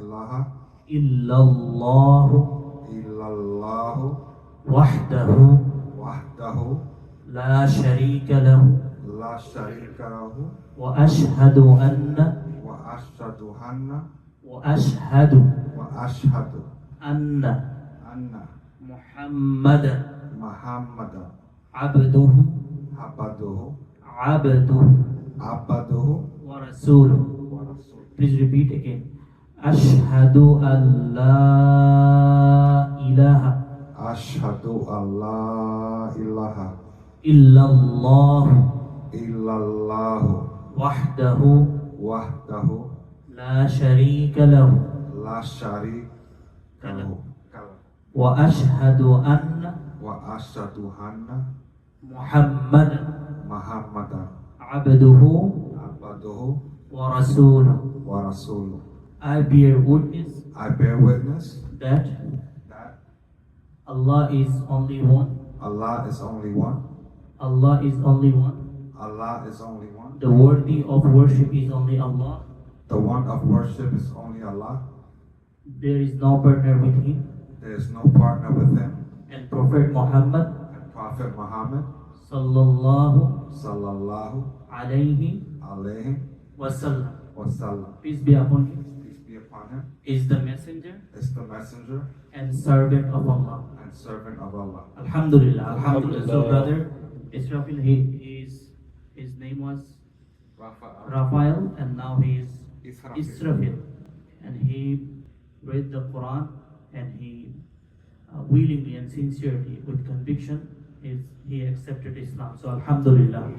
ilaha illallah illallah wahdahu wahdahu la sharika lahu la sharika lahu wa ashhadu anna wa ashhadu anna wa ashhadu anna anna Muhammadan Muhammadan abduhu abduhu wa rasuluhu. wa rasul. Please repeat again. Ashhadu an la ilaha Ashhadu an la ilaha illallah illallah wahdahu wahdahu la sharika lahu la sharika lahu wa ashhadu anna wa ashhadu anna Muhammadan Muhammadan abduhu abduhu wa rasuluhu. wa rasuluh. I bear witness I bear witness that that Allah is only one. Allah is only one. Allah is only one. Allah is only one. The worthy of worship is only Allah. The one of worship is only Allah. There is no partner with Him. There is no partner with Him. And Prophet Muhammad And Prophet Muhammad sallallahu sallallahu alayhi alayhi wasallam, wasallam, peace be upon him, peace be upon him, is the messenger is the messenger and servant of Allah. and servant of Allah. Alhamdulillah, Alhamdulillah. So brother Israfil, his name was Raphael, and now he is Israfil, and he read the Quran, and he willingly and sincerely, with conviction, he accepted Islam. So Alhamdulillah.